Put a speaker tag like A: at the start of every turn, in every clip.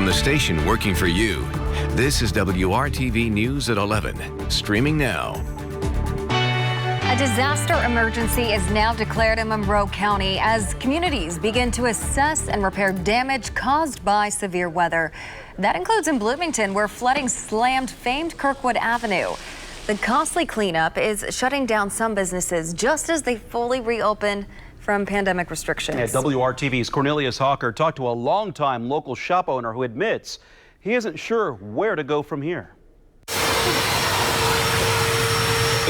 A: from the station working for you. This is WRTV News at 11, streaming now.
B: A disaster emergency is now declared in Monroe County as communities begin to assess and repair damage caused by severe weather. That includes in Bloomington, where flooding slammed famed Kirkwood Avenue. The costly cleanup is shutting down some businesses just as they fully reopen from pandemic restrictions.
C: Yeah, WRTV's Cornelius Hawker talked to a longtime local shop owner who admits he isn't sure where to go from here.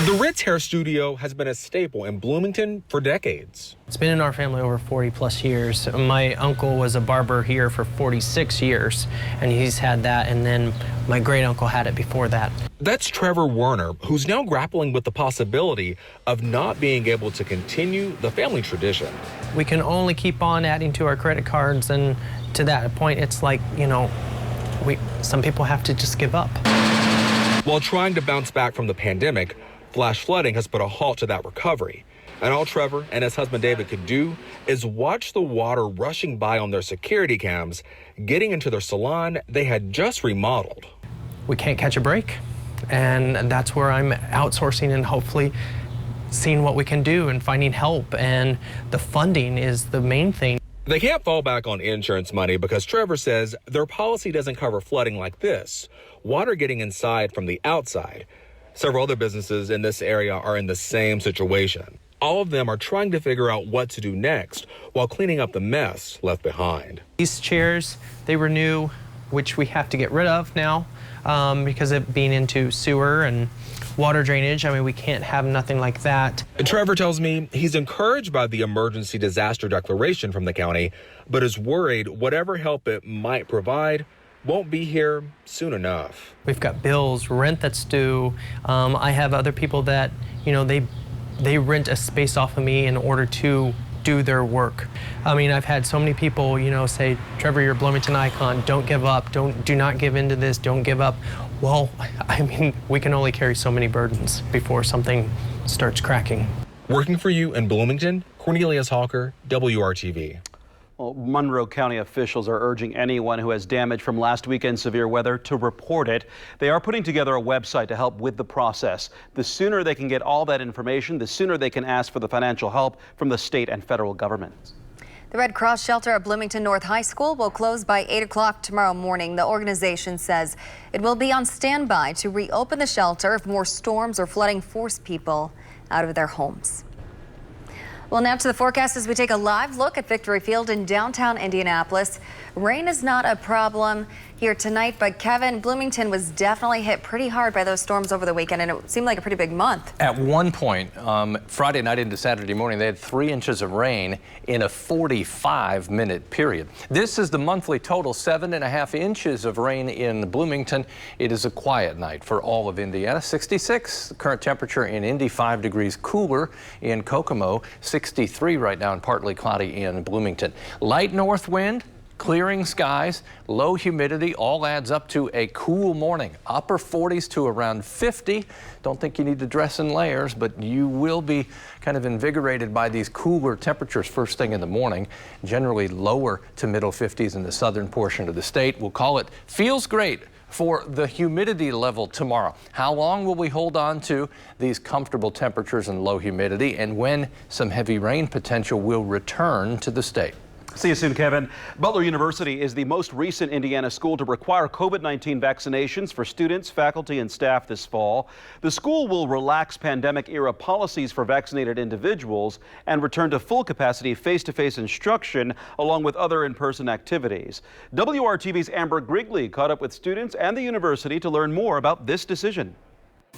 D: The Ritz Hair Studio has been a staple in Bloomington for decades.
E: It's been in our family over 40 plus years. My uncle was a barber here for 46 years, and he's had that, and then my great uncle had it before that.
D: That's Trevor Werner, who's now grappling with the possibility of not being able to continue the family tradition.
E: We can only keep on adding to our credit cards, and to that point, it's like, you know, some people have to just give up.
D: While trying to bounce back from the pandemic, flash flooding has put a halt to that recovery. And all Trevor and his husband David could do is watch the water rushing by on their security cams, getting into their salon they had just remodeled.
E: We can't catch a break, and that's where I'm outsourcing and hopefully seeing what we can do and finding help, and the funding is the main thing.
D: They can't fall back on insurance money because Trevor says their policy doesn't cover flooding like this, water getting inside from the outside. Several other businesses in this area are in the same situation. All of them are trying to figure out what to do next while cleaning up the mess left behind.
E: These chairs, they were new, which we have to get rid of now because of being into sewer and water drainage. I mean, we can't have nothing like that.
D: Trevor tells me he's encouraged by the emergency disaster declaration from the county, but is worried whatever help it might provide won't be here soon enough.
E: We've got bills, rent that's due. I have other people that, you know, they rent a space off of me in order to do their work. I mean, I've had so many people, you know, say, Trevor, you're a Bloomington icon. Don't give up. Do not give into this. Don't give up. Well, I mean, we can only carry so many burdens before something starts cracking.
D: Working for you in Bloomington, Cornelius Hawker, WRTV.
C: Well, Monroe County officials are urging anyone who has damage from last weekend's severe weather to report it. They are putting together a website to help with the process. The sooner they can get all that information, the sooner they can ask for the financial help from the state and federal government.
B: The Red Cross shelter at Bloomington North High School will close by 8 o'clock tomorrow morning. The organization says it will be on standby to reopen the shelter if more storms or flooding force people out of their homes. Well, now to the forecast as we take a live look at Victory Field in downtown Indianapolis. Rain is not a problem here tonight, but Kevin, Bloomington was definitely hit pretty hard by those storms over the weekend, and it seemed like a pretty big month.
F: At one point, Friday night into Saturday morning, they had 3 inches of rain in a 45-minute period. This is the monthly total, 7.5 inches of rain in Bloomington. It is a quiet night for all of Indiana. 66, the current temperature in Indy, 5 degrees cooler in Kokomo, 63 right now and partly cloudy in Bloomington. Light north wind, clearing skies, low humidity, all adds up to a cool morning. Upper 40s to around 50. Don't think you need to dress in layers, but you will be kind of invigorated by these cooler temperatures first thing in the morning. Generally lower to middle 50s in the southern portion of the state. We'll call it feels great for the humidity level tomorrow. How long will we hold on to these comfortable temperatures and low humidity, and when some heavy rain potential will return to the state?
C: See you soon, Kevin. Butler University is the most recent Indiana school to require COVID-19 vaccinations for students, faculty, and staff this fall. The school will relax pandemic-era policies for vaccinated individuals and return to full capacity face-to-face instruction along with other in-person activities. WRTV's Amber Grigley caught up with students and the university to learn more about this decision.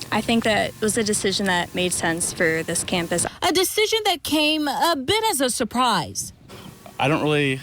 G: I think that it was a decision that made sense for this campus.
H: A decision that came a bit as a surprise.
I: I don't really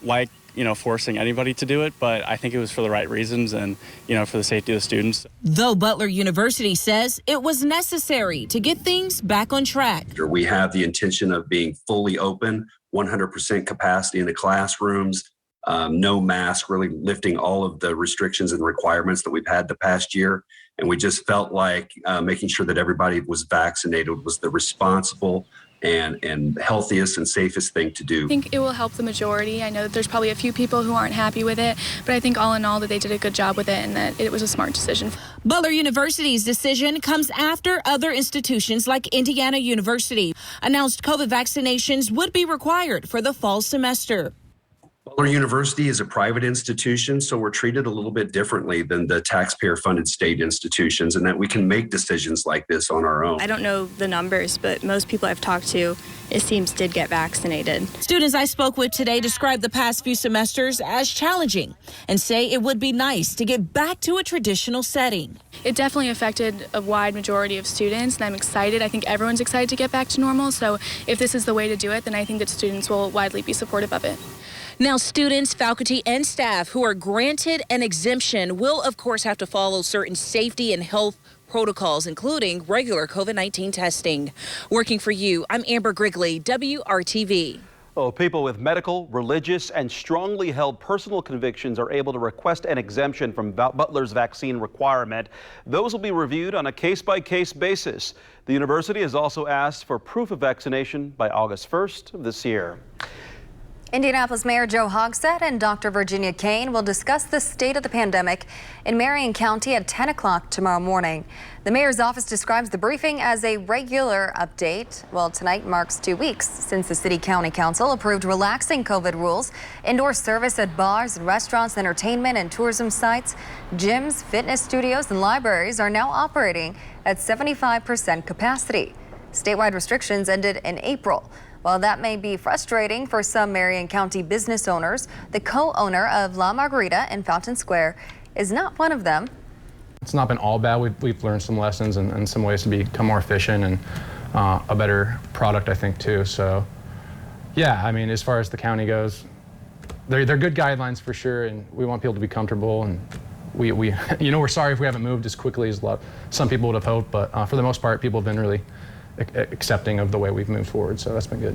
I: like, forcing anybody to do it, but I think it was for the right reasons and, for the safety of the students.
H: Though Butler University says it was necessary to get things back on track.
J: We have the intention of being fully open, 100% capacity in the classrooms, no mask, really lifting all of the restrictions and requirements that we've had the past year. And we just felt like making sure that everybody was vaccinated was the responsible and healthiest and safest thing to do.
G: I think it will help the majority. I know that there's probably a few people who aren't happy with it, but I think all in all that they did a good job with it and that it was a smart decision.
H: Butler University's decision comes after other institutions like Indiana University announced COVID vaccinations would be required for the fall semester.
J: Butler University is a private institution, so we're treated a little bit differently than the taxpayer-funded state institutions, and that we can make decisions like this on our own.
G: I don't know the numbers, but most people I've talked to, it seems, did get vaccinated.
H: Students I spoke with today described the past few semesters as challenging and say it would be nice to get back to a traditional setting.
G: It definitely affected a wide majority of students, and I'm excited. I think everyone's excited to get back to normal, so if this is the way to do it, then I think that students will widely be supportive of it.
H: Now, students, faculty, and staff who are granted an exemption will, of course, have to follow certain safety and health protocols, including regular COVID-19 testing. Working for you, I'm Amber Grigley, WRTV.
C: Oh, people with medical, religious, and strongly held personal convictions are able to request an exemption from Butler's vaccine requirement. Those will be reviewed on a case-by-case basis. The university has also asked for proof of vaccination by August 1st of this year.
B: Indianapolis Mayor Joe Hogsett and Dr. Virginia Kane will discuss the state of the pandemic in Marion County at 10 o'clock tomorrow morning. The mayor's office describes the briefing as a regular update. Well, tonight marks 2 weeks since the City County Council approved relaxing COVID rules. Indoor service at bars and restaurants, entertainment and tourism sites, gyms, fitness studios, and libraries are now operating at 75% capacity. Statewide restrictions ended in April. While that may be frustrating for some Marion County business owners, the co-owner of La Margarita in Fountain Square is not one of them.
K: It's not been all bad. We've learned some lessons and some ways to become more efficient and a better product, I think, too. So, yeah, I mean, as far as the county goes, they're good guidelines for sure, and we want people to be comfortable. And we we're sorry if we haven't moved as quickly as some people would have hoped, but for the most part, people have been really accepting of the way we've moved forward, so that's been good.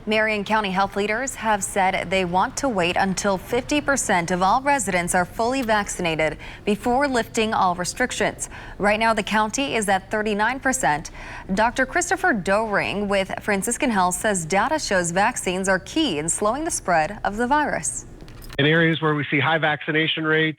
B: Marion County health leaders have said they want to wait until 50% of all residents are fully vaccinated before lifting all restrictions. Right now, the county is at 39%. Dr. Christopher Doring with Franciscan Health says data shows vaccines are key in slowing the spread of the virus.
L: In areas where we see high vaccination rates,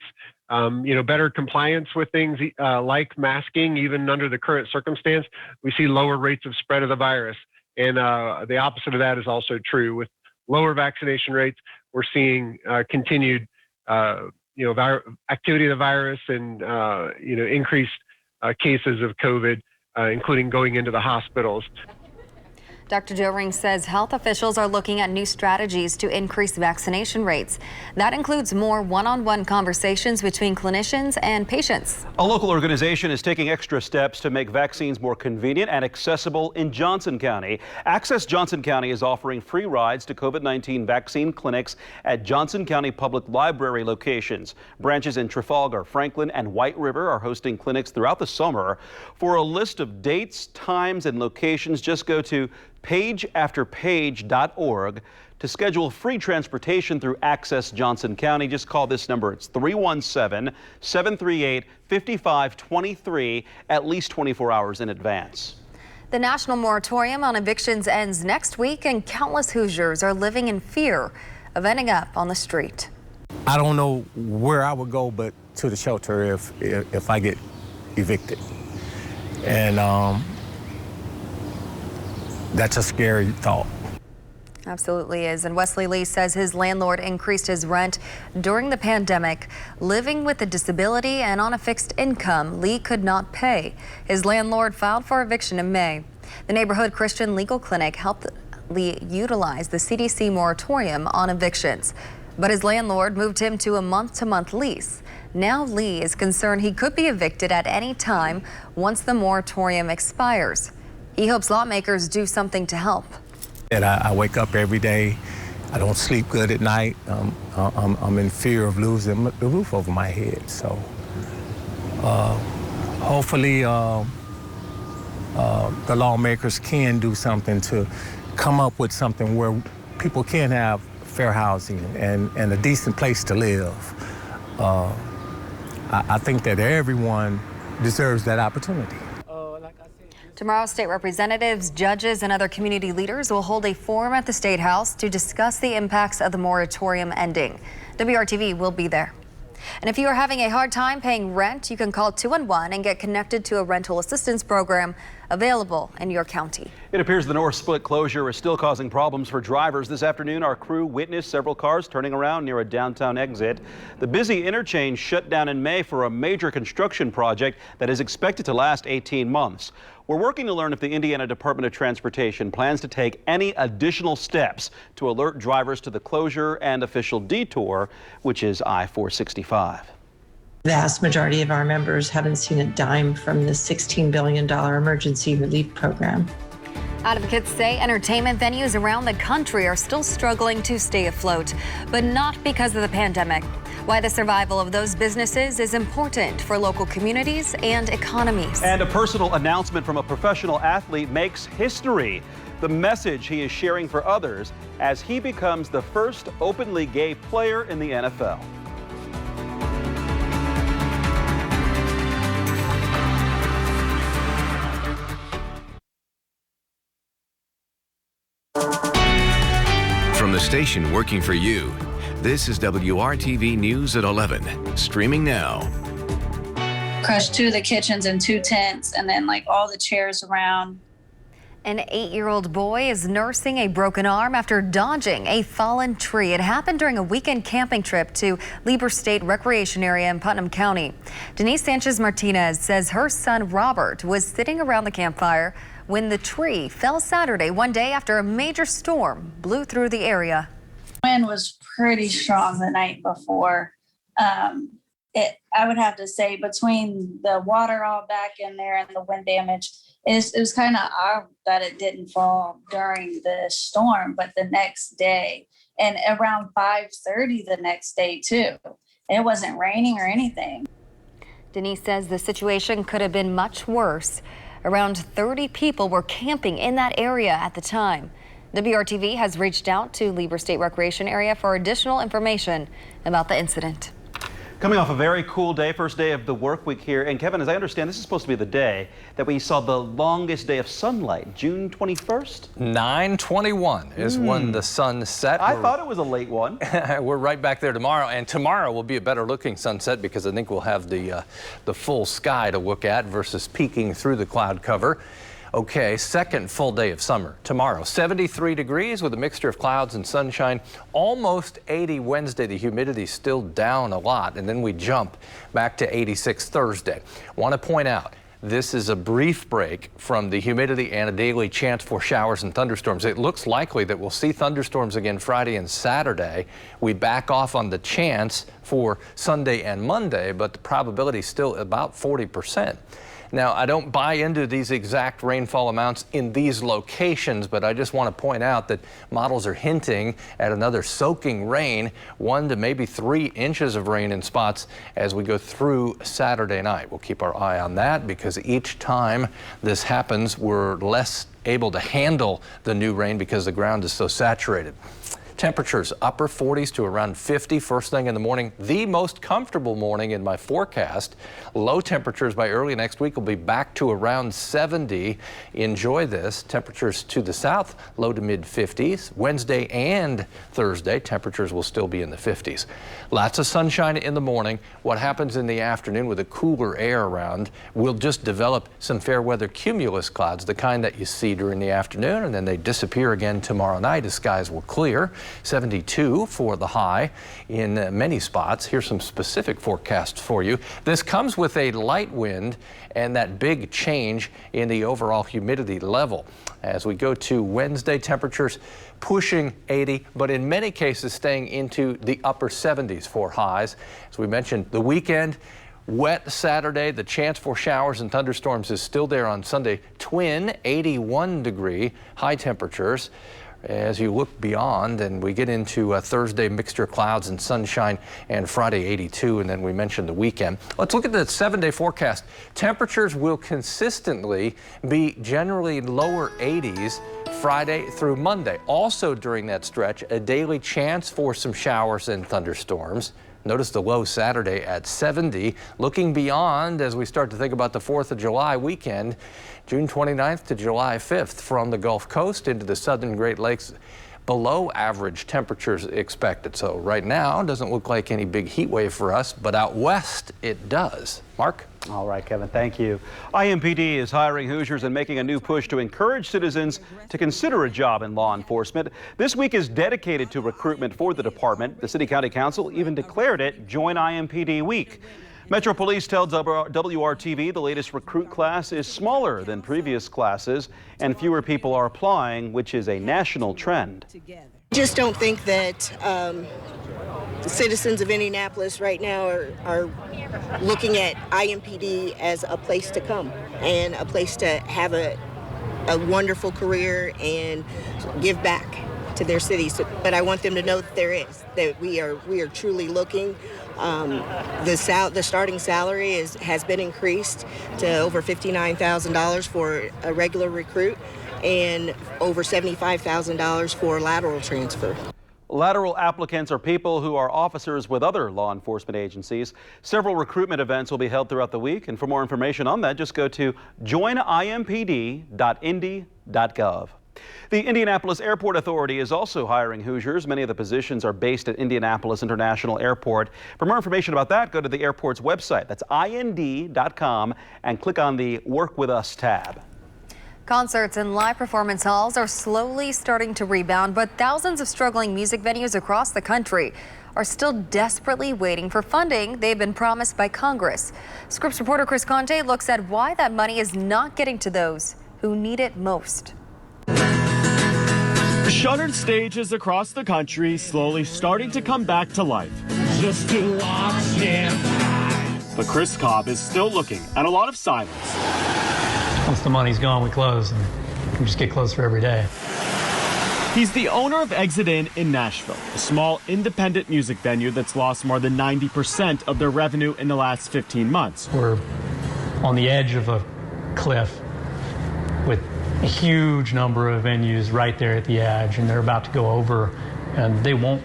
L: better compliance with things like masking, even under the current circumstance, we see lower rates of spread of the virus. And the opposite of that is also true. With lower vaccination rates, we're seeing continued, activity of the virus and, increased cases of COVID, including going into the hospitals.
B: Dr. Doring says health officials are looking at new strategies to increase vaccination rates. That includes more one-on-one conversations between clinicians and patients.
C: A local organization is taking extra steps to make vaccines more convenient and accessible in Johnson County. Access Johnson County is offering free rides to COVID-19 vaccine clinics at Johnson County Public Library locations. Branches in Trafalgar, Franklin, and White River are hosting clinics throughout the summer. For a list of dates, times, and locations, just go to pageafterpage.org to schedule free transportation through Access Johnson County. Just call this number. It's 317-738-5523 at least 24 hours in advance.
B: The national moratorium on evictions ends next week, and countless Hoosiers are living in fear of ending up on the street.
M: I don't know where I would go but to the shelter if I get evicted. And that's a scary thought.
B: Absolutely is. And Wesley Lee says his landlord increased his rent during the pandemic. Living with a disability and on a fixed income, Lee could not pay. His landlord filed for eviction in May. The Neighborhood Christian Legal Clinic helped Lee utilize the CDC moratorium on evictions, but his landlord moved him to a month-to-month lease. Now Lee is concerned he could be evicted at any time once the moratorium expires. He hopes lawmakers do something to help.
M: And I wake up every day. I don't sleep good at night. I'm in fear of losing the roof over my head. So hopefully the lawmakers can do something to come up with something where people can have fair housing and a decent place to live. I think that everyone deserves that opportunity.
B: To Tomorrow, state representatives, judges, and other community leaders will hold a forum at the State House to discuss the impacts of the moratorium ending. WRTV will be there. And if you are having a hard time paying rent, you can call 211 and get connected to a rental assistance program available in your county.
C: It appears the North Split closure is still causing problems for drivers. This afternoon, our crew witnessed several cars turning around near a downtown exit. The busy interchange shut down in May for a major construction project that is expected to last 18 months. We're working to learn if the Indiana Department of Transportation plans to take any additional steps to alert drivers to the closure and official detour, which is I-465.
N: The vast majority of our members haven't seen a dime from the $16 billion emergency relief program.
B: Advocates say entertainment venues around the country are still struggling to stay afloat, but not because of the pandemic. Why the survival of those businesses is important for local communities and economies.
C: And a personal announcement from a professional athlete makes history. The message he is sharing for others as he becomes the first openly gay player in the NFL.
A: From the station working for you, this is WRTV News at 11, streaming now.
O: Crushed 2 of the kitchens and 2 tents, and then like all the chairs around.
B: An 8-year-old boy is nursing a broken arm after dodging a fallen tree. It happened during a weekend camping trip to Lieber State Recreation Area in Putnam County. Denise Sanchez-Martinez says her son Robert was sitting around the campfire when the tree fell Saturday, one day after a major storm blew through the area.
O: Wind was pretty strong the night before. I would have to say between the water all back in there and the wind damage, it was kind of odd that it didn't fall during the storm, but the next day and around 5:30 the next day too. It wasn't raining or anything.
B: Denise says the situation could have been much worse. Around 30 people were camping in that area at the time. WRTV has reached out to Lieber State Recreation Area for additional information about the incident.
C: Coming off a very cool day, first day of the work week here. And Kevin, as I understand, this is supposed to be the day that we saw the longest day of sunlight, June 21st?
F: 9:21 is when the sun set.
C: I thought it was a late one.
F: We're right back there tomorrow, and tomorrow will be a better looking sunset because I think we'll have the full sky to look at versus peeking through the cloud cover. Okay, second full day of summer tomorrow. 73 degrees with a mixture of clouds and sunshine. Almost 80 Wednesday. The humidity still down a lot, and then we jump back to 86 Thursday. Want to point out, this is a brief break from the humidity and a daily chance for showers and thunderstorms. It looks likely that we'll see thunderstorms again Friday and Saturday. We back off on the chance for Sunday and Monday, but the probability is still about 40%. Now, I don't buy into these exact rainfall amounts in these locations, but I just want to point out that models are hinting at another soaking rain, 1 to maybe 3 inches of rain in spots as we go through Saturday night. We'll keep our eye on that because each time this happens, we're less able to handle the new rain because the ground is so saturated. Temperatures upper 40s to around 50 first thing in the morning. The most comfortable morning in my forecast. Low temperatures by early next week will be back to around 70. Enjoy this. Temperatures to the south, low to mid 50s. Wednesday and Thursday, temperatures will still be in the 50s. Lots of sunshine in the morning. What happens in the afternoon with the cooler air around, we'll just develop some fair weather cumulus clouds, the kind that you see during the afternoon, and then they disappear again tomorrow night as skies will clear. 72 for the high in many spots. Here's some specific forecasts for you. This comes with a light wind and that big change in the overall humidity level. As we go to Wednesday, temperatures pushing 80, but in many cases staying into the upper 70s for highs. As we mentioned, the weekend, wet Saturday. The chance for showers and thunderstorms is still there on Sunday. Twin 81-degree high temperatures. As you look beyond and we get into Thursday, mixture of clouds and sunshine, and Friday 82, and then we mentioned the weekend. Let's look at the 7-day forecast. Temperatures will consistently be generally lower 80s Friday through Monday. Also during that stretch, a daily chance for some showers and thunderstorms. Notice the low Saturday at 70. Looking beyond as we start to think about the 4th of July weekend, June 29th to July 5th from the Gulf Coast into the southern Great Lakes. Below average temperatures expected. So right now, it doesn't look like any big heat wave for us, but out west it does. Mark?
C: All right, Kevin, thank you. IMPD is hiring Hoosiers and making a new push to encourage citizens to consider a job in law enforcement. This week is dedicated to recruitment for the department. The City County Council even declared it Join IMPD Week. Metro Police tells WRTV the latest recruit class is smaller than previous classes and fewer people are applying, which is a national trend.
P: Just don't think that the citizens of Indianapolis right now are looking at IMPD as a place to come and a place to have a wonderful career and give back to their cities. But I want them to know that there is, that we are truly looking. The starting salary has been increased to over $59,000 for a regular recruit and over $75,000 for lateral transfer.
C: Lateral applicants are people who are officers with other law enforcement agencies. Several recruitment events will be held throughout the week, and for more information on that, just go to joinimpd.indy.gov. The Indianapolis Airport Authority is also hiring Hoosiers. Many of the positions are based at Indianapolis International Airport. For more information about that, go to the airport's website. That's ind.com and click on the Work With Us tab.
B: Concerts and live performance halls are slowly starting to rebound, but thousands of struggling music venues across the country are still desperately waiting for funding they've been promised by Congress. Scripps reporter Chris Conte looks at why that money is not getting to those who need it most.
Q: Shuttered stages across the country slowly starting to come back to life. Just to watch him. But Chris Cobb is still looking at a lot of silence.
R: Once the money's gone, we close, and we just get closer every day.
Q: He's the owner of Exit Inn in Nashville, a small independent music venue that's lost more than 90% of their revenue in the last 15 months.
R: We're on the edge of a cliff with a huge number of venues right there at the edge, and they're about to go over, and they won't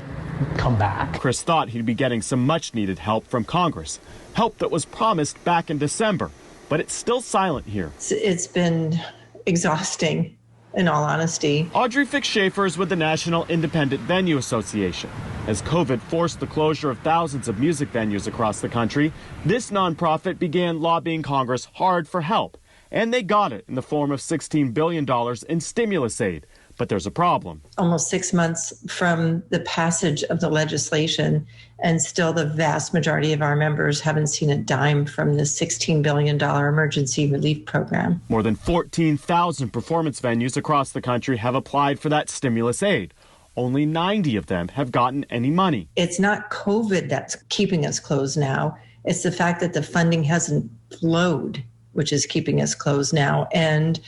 R: come back.
Q: Chris thought he'd be getting some much-needed help from Congress, help that was promised back in December, but it's still silent here.
N: It's been exhausting, in all honesty.
Q: Audrey Fix-Schaefer is with the National Independent Venue Association. As COVID forced the closure of thousands of music venues across the country, this nonprofit began lobbying Congress hard for help. And they got it in the form of $16 billion in stimulus aid. But there's a problem.
N: Almost 6 months from the passage of the legislation, and still the vast majority of our members haven't seen a dime from the $16 billion emergency relief program.
Q: More than 14,000 performance venues across the country have applied for that stimulus aid. Only 90 of them have gotten any money.
N: It's not COVID that's keeping us closed now. It's the fact that the funding hasn't flowed, which is keeping us closed now. And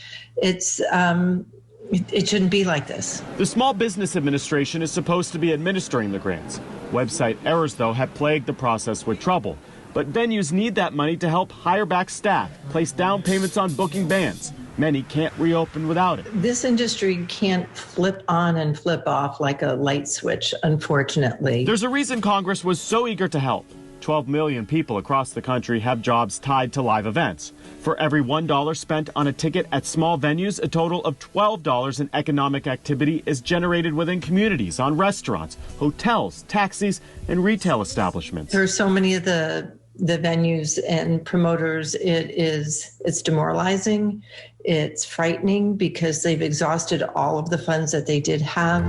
N: it shouldn't be like this.
Q: The Small Business Administration is supposed to be administering the grants. Website errors, though, have plagued the process with trouble. But venues need that money to help hire back staff, place down payments on booking bands. Many can't reopen without it.
N: This industry can't flip on and flip off like a light switch, unfortunately.
Q: There's a reason Congress was so eager to help. 12 million people across the country have jobs tied to live events. For every $1 spent on a ticket at small venues, a total of $12 in economic activity is generated within communities, on restaurants, hotels, taxis, and retail establishments.
N: There are so many of the venues and promoters, it's demoralizing, it's frightening because they've exhausted all of the funds that they did have.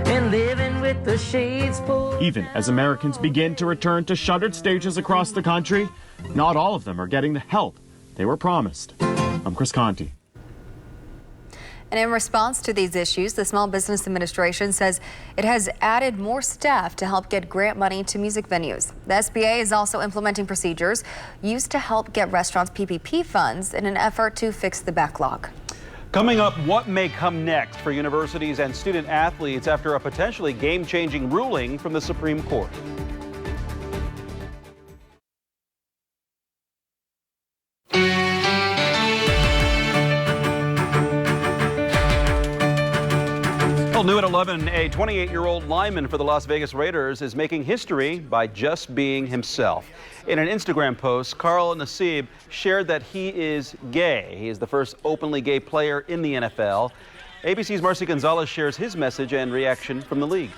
N: And living with the shades pulled.
Q: Even as Americans begin to return to shuttered stages across the country, not all of them are getting the help they were promised. I'm Chris Conte.
B: And in response to these issues, the Small Business Administration says it has added more staff to help get grant money to music venues. The SBA is also implementing procedures used to help get restaurants PPP funds in an effort to fix the backlog.
C: Coming up, what may come next for universities and student athletes after a potentially game-changing ruling from the Supreme Court. 11, a 28-year-old lineman for the Las Vegas Raiders is making history by just being himself. In an Instagram post, Carl Nassib shared that he is gay. He is the first openly gay player in the NFL. ABC's Marcy Gonzalez shares his message and reaction from the league.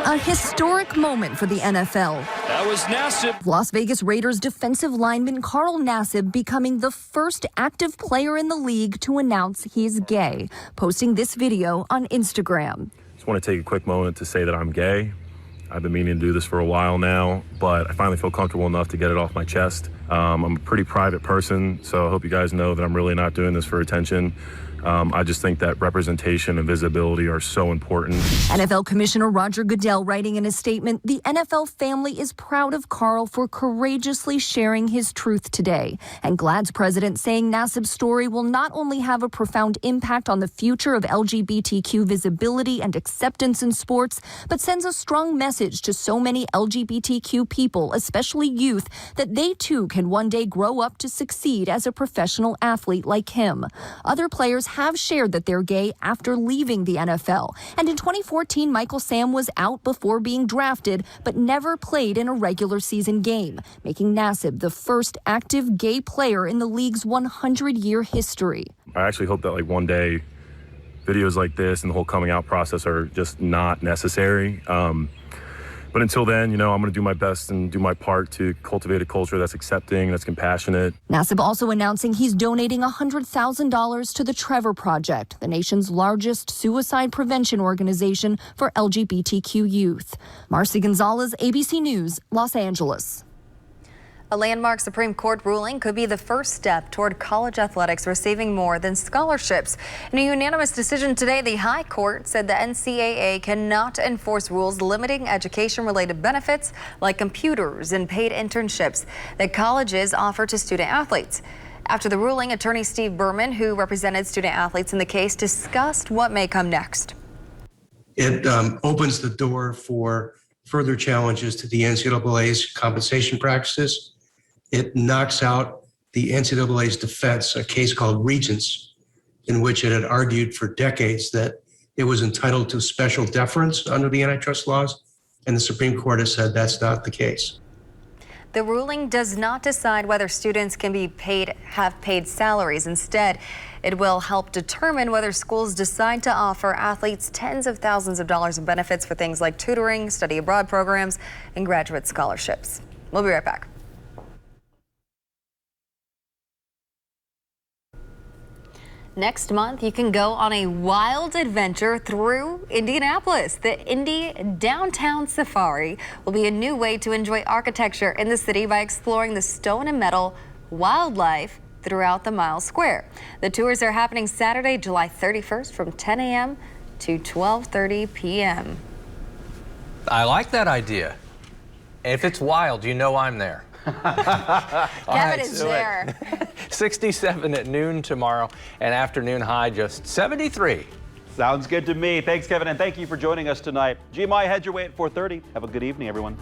S: A historic moment for the NFL.
T: That was Nassib.
S: Las Vegas Raiders defensive lineman Carl Nassib becoming the first active player in the league to announce he's gay, posting this video on Instagram.
U: Just want to take a quick moment to say that I'm gay. I've been meaning to do this for a while now, but I finally feel comfortable enough to get it off my chest. I'm a pretty private person, so I hope you guys know that I'm really not doing this for attention. I just think that representation and visibility are so important.
S: NFL Commissioner Roger Goodell writing in a statement, the NFL family is proud of Carl for courageously sharing his truth today. And GLAAD's president saying Nassib's story will not only have a profound impact on the future of LGBTQ visibility and acceptance in sports, but sends a strong message to so many LGBTQ people, especially youth, that they too can one day grow up to succeed as a professional athlete like him. Other players have shared that they're gay after leaving the NFL. And in 2014, Michael Sam was out before being drafted, but never played in a regular season game, making Nassib the first active gay player in the league's 100-year history.
U: I actually hope that one day videos like this and the whole coming out process are just not necessary. But until then, I'm going to do my best and do my part to cultivate a culture that's accepting, that's compassionate.
S: Nassib also announcing he's donating $100,000 to the Trevor Project, the nation's largest suicide prevention organization for LGBTQ youth. Marcy Gonzalez, ABC News, Los Angeles.
B: A landmark Supreme Court ruling could be the first step toward college athletics receiving more than scholarships. In a unanimous decision today, the High Court said the NCAA cannot enforce rules limiting education-related benefits like computers and paid internships that colleges offer to student athletes. After the ruling, attorney Steve Berman, who represented student athletes in the case, discussed what may come next.
V: It opens the door for further challenges to the NCAA's compensation practices. It knocks out the NCAA's defense, a case called Regents, in which it had argued for decades that it was entitled to special deference under the antitrust laws, and the Supreme Court has said that's not the case.
B: The ruling does not decide whether students can have paid salaries. Instead, it will help determine whether schools decide to offer athletes tens of thousands of dollars in benefits for things like tutoring, study abroad programs, and graduate scholarships. We'll be right back. Next month, you can go on a wild adventure through Indianapolis. The Indy Downtown Safari will be a new way to enjoy architecture in the city by exploring the stone and metal wildlife throughout the Mile Square. The tours are happening Saturday, July 31st from 10 a.m. to 12:30 p.m.
F: I like that idea. If it's wild, I'm there.
B: Kevin is there.
F: 67 at noon tomorrow, and afternoon high just 73.
C: Sounds good to me. Thanks, Kevin, and thank you for joining us tonight. GMI, head your way at 4:30. Have a good evening, everyone.